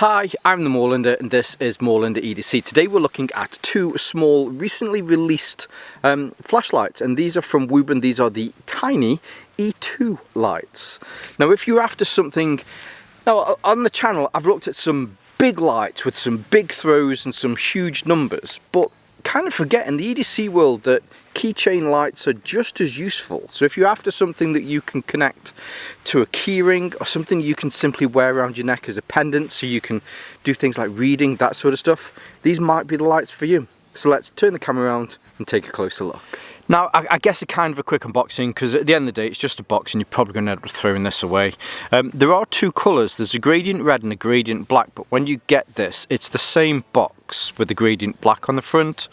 Hi, I'm the Moorlander and this is Moorlander EDC. Today we're looking at two small, recently released flashlights, and these are from Wuben. These are the tiny E2 lights. Now if you're after something, now on the channel I've looked at some big lights with some big throws and some huge numbers, but kind of forget in the EDC world that keychain lights are just as useful. So if you're after something that you can connect to a keyring or something you can simply wear around your neck as a pendant so you can do things like reading, that sort of stuff, these might be the lights for you. So let's turn the camera around and take a closer look. Now, I guess a kind of a quick unboxing, because at the end of the day it's just a box and you're probably going to end up throwing this away. There are two colours, there's a gradient red and a gradient black, but when you get this, it's the same box with the gradient black on the front,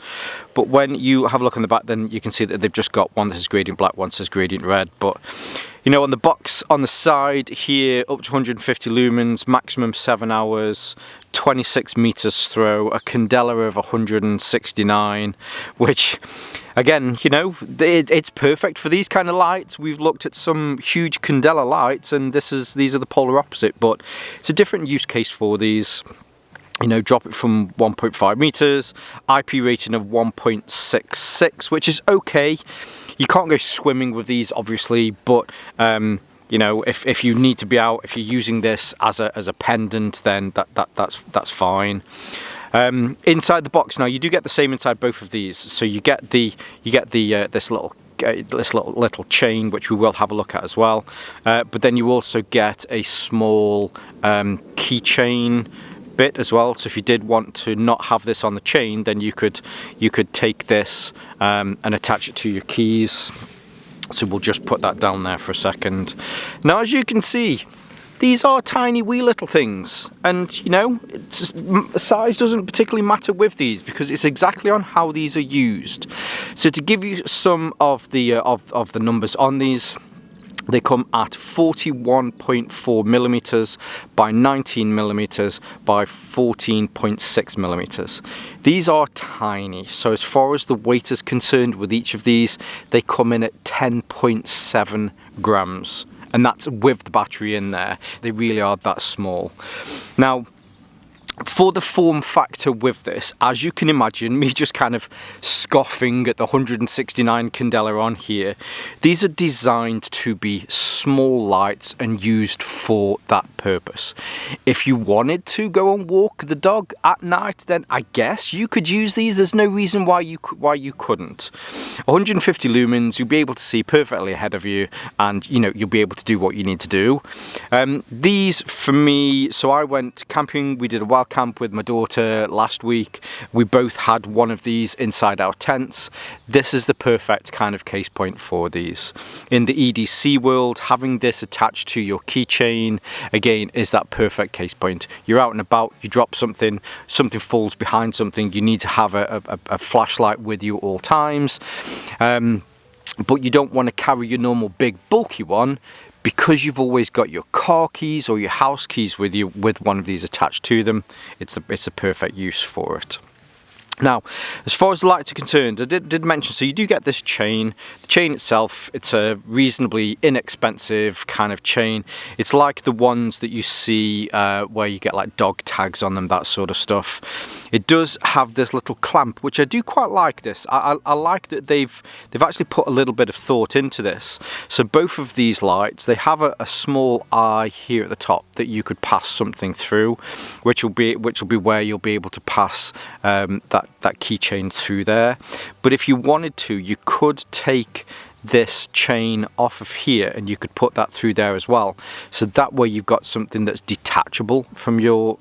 but when you have a look on the back then you can see that they've just got one that says gradient black, one says gradient red. But you know, on the box on the side here, up to 150 lumens, maximum 7 hours, 26 meters throw, a candela of 169, which again, you know, it's perfect for these kind of lights. We've looked at some huge candela lights and these are the polar opposite, but it's a different use case for these. You know, drop it from 1.5 meters, IP rating of 1.66, which is okay. You can't go swimming with these obviously, but you know, if you need to be out, if you're using this as a pendant, then that's fine. Inside the box now, you do get the same inside both of these. So you get this little chain, which we will have a look at as well. But then you also get a small keychain bit as well. So if you did want to not have this on the chain, then you could take this and attach it to your keys. So we'll just put that down there for a second. Now, as you can see, these are tiny wee little things, and you know, size doesn't particularly matter with these because it's exactly on how these are used. So to give you some of the numbers on these, they come at 41.4 millimeters by 19 millimeters by 14.6 millimeters. These are tiny, so as far as the weight is concerned with each of these, they come in at 10.7 grams, and that's with the battery in there. They really are that small. Now, for the form factor with this, as you can imagine, me just kind of scoffing at the 169 candela on here, these are designed to be small lights and used for that purpose. If you wanted to go and walk the dog at night, then I guess you could use these. There's no reason why you couldn't. 150 lumens, you'll be able to see perfectly ahead of you, and you know, you'll be able to do what you need to do. These for me, so I went camping, we did a wild camp with my daughter last week. We both had one of these inside our tents. This is the perfect kind of case point for these. In the EDC world, having this attached to your keychain, again, is that perfect case point. You're out and about, you drop something, something falls behind something, you need to have a flashlight with you at all times. But you don't want to carry your normal big bulky one, because you've always got your car keys or your house keys with you with one of these attached to them. It's a perfect use for it. Now, as far as the lights are concerned, I did mention, so you do get this chain. The chain itself, it's a reasonably inexpensive kind of chain. It's like the ones that you see where you get like dog tags on them, that sort of stuff. It does have this little clamp, which I do quite like this. I like that they've actually put a little bit of thought into this. So both of these lights, they have a small eye here at the top that you could pass something through, which will be where you'll be able to pass that keychain through there. But if you wanted to, you could take this chain off of here and you could put that through there as well. So that way you've got something that's detachable from your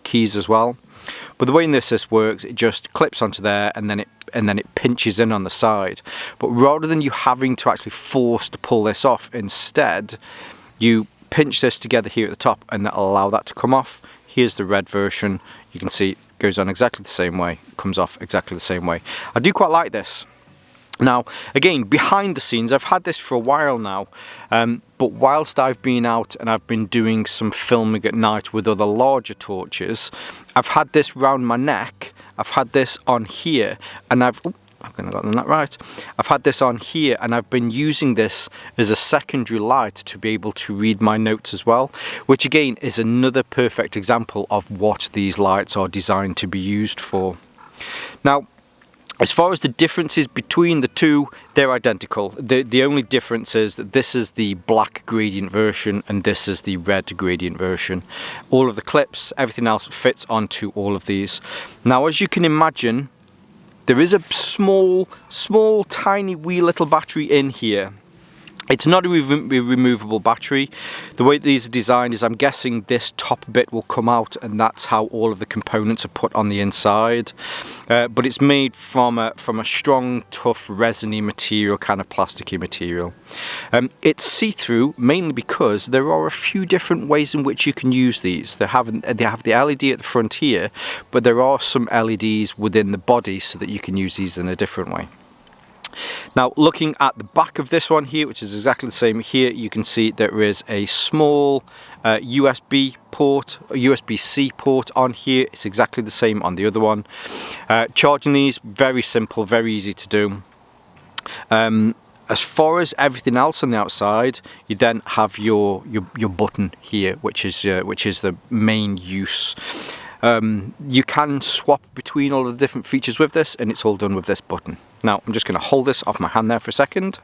keys as well. But the way in this works, it just clips onto there and then it pinches in on the side. But rather than you having to actually force to pull this off, instead you pinch this together here at the top and that'll allow that to come off. Here's the red version. You can see it goes on exactly the same way, comes off exactly the same way. I do quite like this. Now, again, behind the scenes, I've had this for a while now, but whilst I've been out and I've been doing some filming at night with other larger torches, I've had this round my neck, I've had this on here, and I've gotten that right. I've had this on here and I've been using this as a secondary light to be able to read my notes as well, which again is another perfect example of what these lights are designed to be used for. Now, as far as the differences between the two, they're identical. The only difference is that this is the black gradient version and this is the red gradient version. All of the clips, everything else fits onto all of these. Now, as you can imagine, there is a small, tiny wee little battery in here. It's not a removable battery. The way these are designed is I'm guessing this top bit will come out and that's how all of the components are put on the inside. But it's made from a strong, tough, resiny material, kind of plasticky material. It's see-through mainly because there are a few different ways in which you can use these. They have the LED at the front here, but there are some LEDs within the body so that you can use these in a different way. Now, looking at the back of this one here, which is exactly the same here, you can see there is a small USB port, a USB-C port on here. It's exactly the same on the other one. Charging these, very simple, very easy to do. As far as everything else on the outside, you then have your button here, which is the main use. You can swap between all of the different features with this, and it's all done with this button. Now, I'm just going to hold this off my hand there for a second.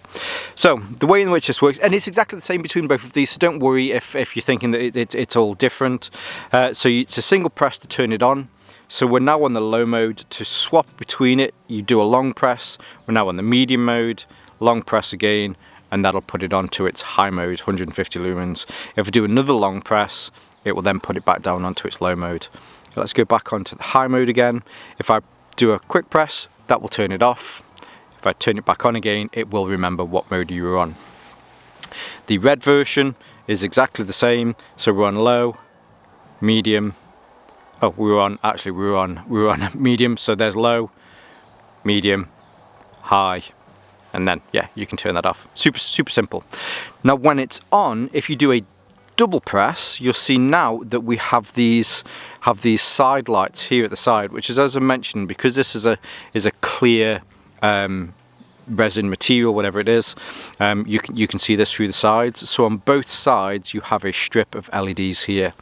So, the way in which this works, and it's exactly the same between both of these, so don't worry if you're thinking that it's all different. So it's a single press to turn it on. So we're now on the low mode. To swap between it, you do a long press. We're now on the medium mode, long press again, and that'll put it onto its high mode, 150 lumens. If we do another long press, it will then put it back down onto its low mode. Let's go back onto the high mode again. If I do a quick press, that will turn it off. If I turn it back on again, it will remember what mode you were on. The red version is exactly the same. So we're on low, medium. Oh, we were on medium. So there's low, medium, high, and then yeah, you can turn that off. Super simple. Now, when it's on, if you do a double press, you'll see now that we have these side lights here at the side, which is, as I mentioned, because this is a clear resin material, whatever it is, you can see this through the sides. So on both sides you have a strip of LEDs here.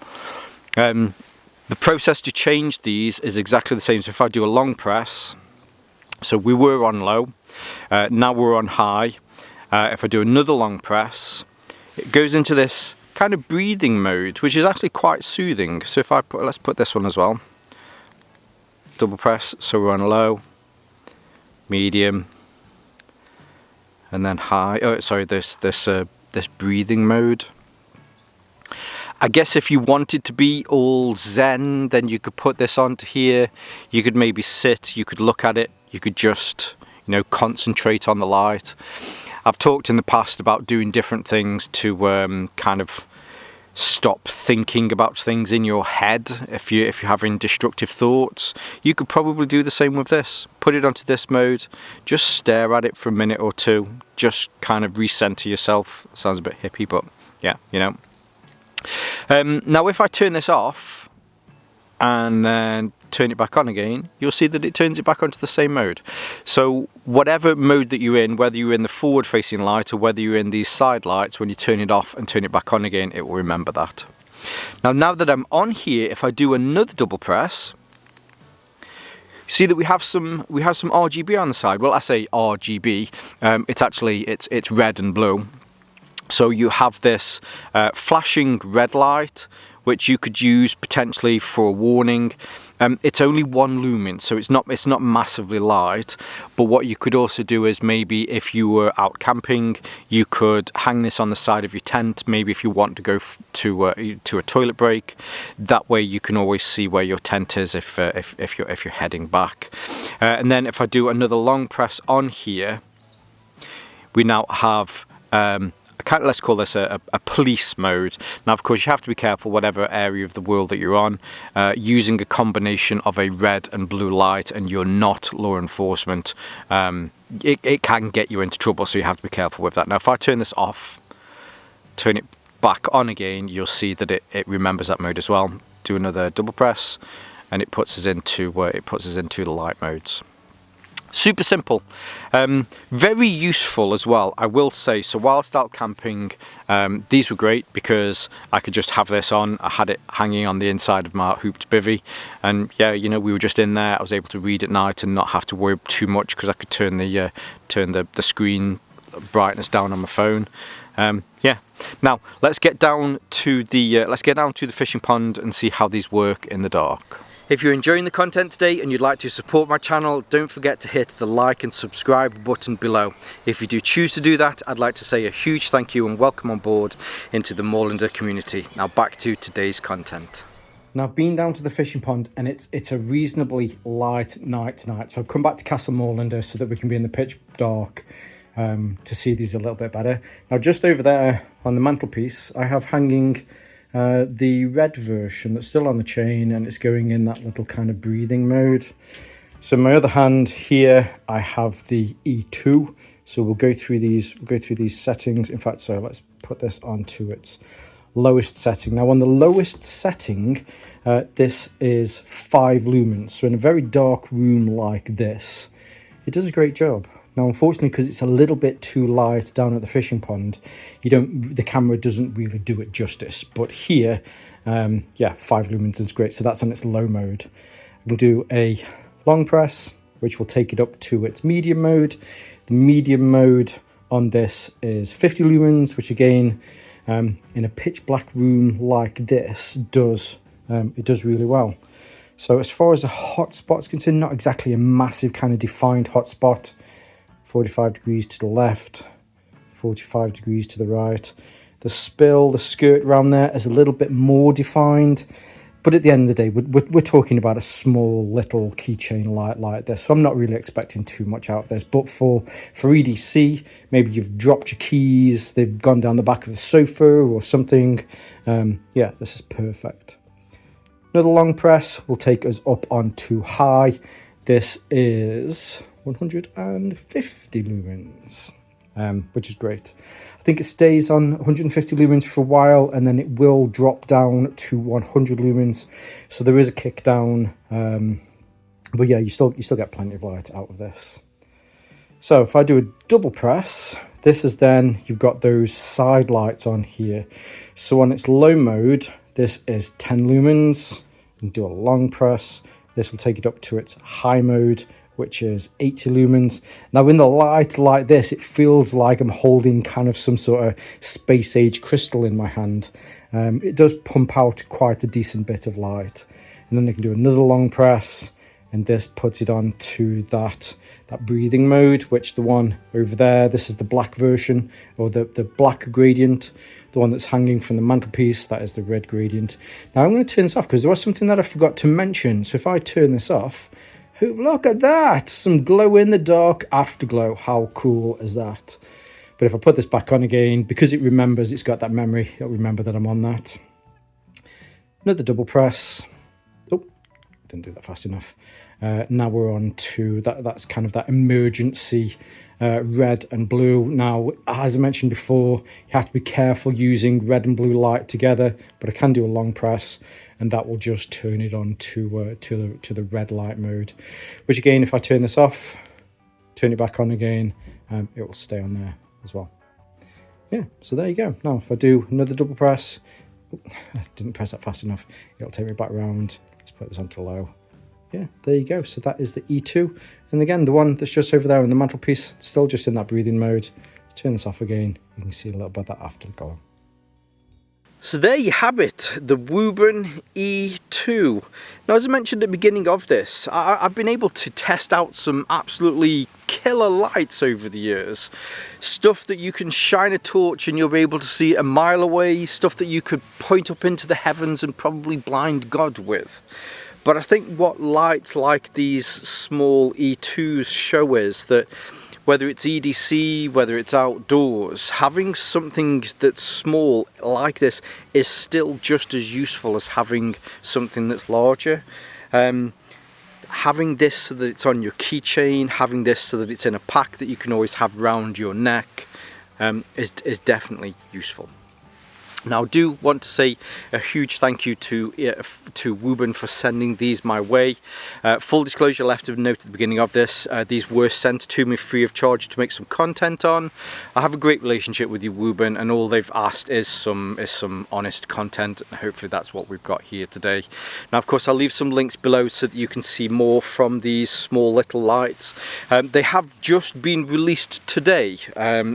The process to change these is exactly the same. So if I do a long press, so we were on low, now we're on high. If I do another long press, it goes into this kind of breathing mode, which is actually quite soothing. So if I let's put this one as well. Double press, so we're on low, medium, and then high. Oh, sorry, this breathing mode. I guess if you wanted to be all zen, then you could put this onto here. You could maybe sit, you could look at it, you could just, concentrate on the light. I've talked in the past about doing different things to kind of stop thinking about things in your head. If you're having destructive thoughts, you could probably do the same with this. Put it onto this mode, just stare at it for a minute or two, just kind of recenter yourself. Sounds a bit hippie, but yeah, now if I turn this off and then turn it back on again, you'll see that it turns it back onto the same mode. So whatever mode that you're in, whether you're in the forward facing light or whether you're in these side lights, when you turn it off and turn it back on again, it will remember that. Now that I'm on here, if I do another double press, see that we have some RGB on the side. Well, I say RGB, it's red and blue. So you have this flashing red light, which you could use potentially for a warning. It's only 1 lumen, so it's not massively light. But what you could also do is maybe if you were out camping, you could hang this on the side of your tent. Maybe if you want to go to a toilet break, that way you can always see where your tent is if you're heading back. And then if I do another long press on here, we now have let's call this a police mode. Now, of course, you have to be careful, whatever area of the world that you're on, using a combination of a red and blue light, and you're not law enforcement. It can get you into trouble, so you have to be careful with that. Now, if I turn this off, turn it back on again, you'll see that it remembers that mode as well. Do another double press, and it puts us into the light modes. Super simple, very useful as well, I will say. So whilst out camping, these were great because I could just have this on. I had it hanging on the inside of my hooped bivvy, and yeah, you know, we were just in there. I was able to read at night and not have to worry too much because I could turn the screen brightness down on my phone. Yeah. Now let's get down to the fishing pond and see how these work in the dark. If you're enjoying the content today and you'd like to support my channel, don't forget to hit the like and subscribe button below. If you do choose to do that, I'd like to say a huge thank you and welcome on board into the Moorlander community. Now back to today's content. Now I've been down to the fishing pond and it's a reasonably light night tonight. So I've come back to Castle Moorlander so that we can be in the pitch dark to see these a little bit better. Now just over there on the mantelpiece, I have hanging the red version that's still on the chain, and it's going in that little kind of breathing mode. So in my other hand here I have the E2, so we'll go through these settings. In fact, so let's put this onto its lowest setting. Now on the lowest setting, this is 5 lumens, so in a very dark room like this it does a great job. Now, unfortunately, because it's a little bit too light down at the fishing pond, the camera doesn't really do it justice. But here, yeah, 5 lumens is great. So that's on its low mode. I can do a long press, which will take it up to its medium mode. The medium mode on this is 50 lumens, which again, in a pitch black room like this, does really well. So as far as a hotspot is concerned, not exactly a massive kind of defined hotspot. 45 degrees to the left, 45 degrees to the right. The skirt around there is a little bit more defined, but at the end of the day, we're talking about a small little keychain light like this, so I'm not really expecting too much out of this. But for EDC, maybe you've dropped your keys, they've gone down the back of the sofa or something, yeah, this is perfect. Another long press will take us up onto high. This is 150 lumens, which is great. I think it stays on 150 lumens for a while and then it will drop down to 100 lumens, so there is a kick down, but yeah, you still get plenty of light out of this. So if I do a double press, this is then, you've got those side lights on here. So on its low mode, this is 10 lumens. And do a long press, this will take it up to its high mode, which is 80 lumens. Now in the light like this, it feels like I'm holding kind of some sort of space age crystal in my hand. It does pump out quite a decent bit of light. And then I can do another long press, and this puts it on to that breathing mode, which the one over there, this is the black version, or the black gradient. The one that's hanging from the mantelpiece, that is the red gradient. Now I'm going to turn this off because there was something that I forgot to mention. So if I turn this off, look at that, some glow in the dark afterglow. How cool is that? But if I put this back on again, because it remembers, it's got that memory, it'll remember that I'm on that. Another double press. Oh, didn't do that fast enough. Now we're on to that's kind of that emergency red and blue. Now, as I mentioned before, you have to be careful using red and blue light together, but I can do a long press and that will just turn it on to the red light mode, which again, if I turn this off, turn it back on again, it will stay on there as well. Yeah, so there you go. Now if I do another double press, I didn't press that fast enough, it'll take me back round. Let's put this onto low. Yeah, there you go. So that is the E2. And again, the one that's just over there on the mantelpiece, still just in that breathing mode. Let's turn this off again. You can see a little bit of that afterglow. So there you have it, the Wuben E2. Now, as I mentioned at the beginning of this, I've been able to test out some absolutely killer lights over the years. Stuff that you can shine a torch and you'll be able to see a mile away. Stuff that you could point up into the heavens and probably blind God with. But I think what lights like these small E2s show is that whether it's EDC, whether it's outdoors, having something that's small like this is still just as useful as having something that's larger. Having this so that it's on your keychain, having this so that it's in a pack that you can always have round your neck is definitely useful. Now, I do want to say a huge thank you to Wuben for sending these my way. Full disclosure, I left a note at the beginning of this. These were sent to me free of charge to make some content on. I have a great relationship with you, Wuben, and all they've asked is some honest content. Hopefully that's what we've got here today. Now, of course, I'll leave some links below so that you can see more from these small little lights. They have just been released today,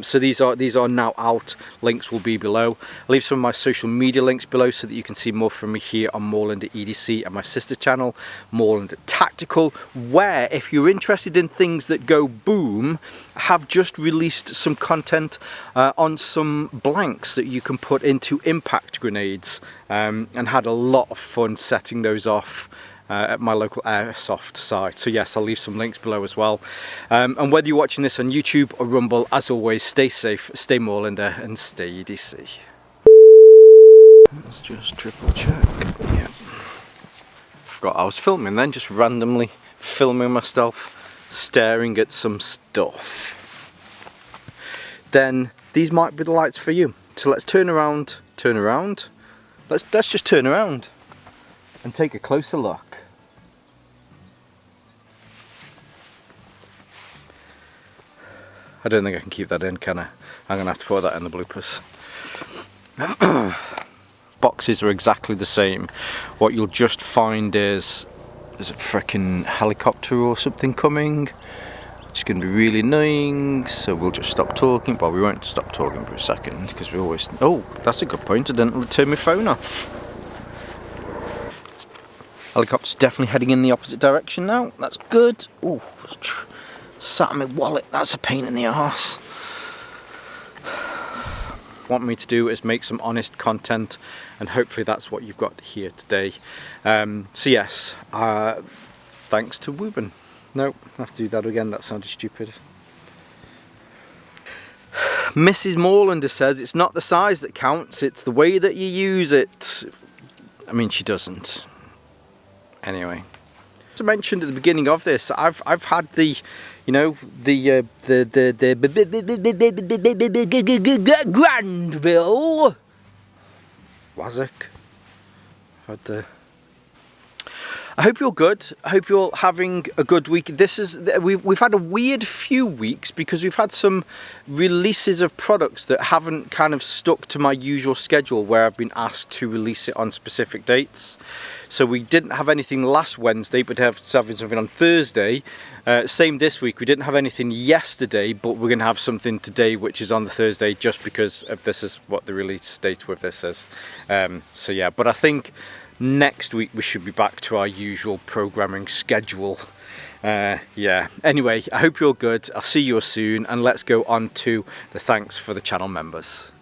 so these are now out. Links will be below. I'll leave some of my social media links below so that you can see more from me here on Moorlander EDC and my sister channel, Moorlander Tactical, where if you're interested in things that go boom, I have just released some content on some blanks that you can put into impact grenades, and had a lot of fun setting those off at my local airsoft site. So yes, I'll leave some links below as well. And whether you're watching this on YouTube or Rumble, as always, stay safe, stay Moorlander, and stay EDC. Let's just triple check. Yeah. Forgot I was filming then, just randomly filming myself staring at some stuff. Then these might be the lights for you. So let's turn around. Let's just turn around and take a closer look. I don't think I can keep that in, can I? I'm gonna have to put that in the bloopers. Boxes are exactly the same. What you'll just find is there's a frickin' helicopter or something coming. It's going to be really annoying, so we'll just stop talking. Well, we won't stop talking for a second because we always... Oh, that's a good point. I didn't turn my phone off. Helicopter's definitely heading in the opposite direction now. That's good. Ooh, sat in my wallet. That's a pain in the arse. Want me to do is make some honest content, and hopefully that's what you've got here today. So yes, thanks to Wuben. No, I have to do that again, that sounded stupid. Mrs. Moorlander says it's not the size that counts, it's the way that you use it. I mean, she doesn't. Anyway. As I mentioned at the beginning of this, I've had the, you know, the Granville Wazak. Had the... I hope you're good. I hope you're having a good week. We've had a weird few weeks because we've had some releases of products that haven't kind of stuck to my usual schedule where I've been asked to release it on specific dates. So we didn't have anything last Wednesday, but having something on Thursday. Same this week. We didn't have anything yesterday, but we're going to have something today, which is on the Thursday, just because of this is what the release date with this is. So yeah, but I think next week we should be back to our usual programming schedule. Yeah, anyway, I hope you're good. I'll see you soon, and let's go on to the thanks for the channel members.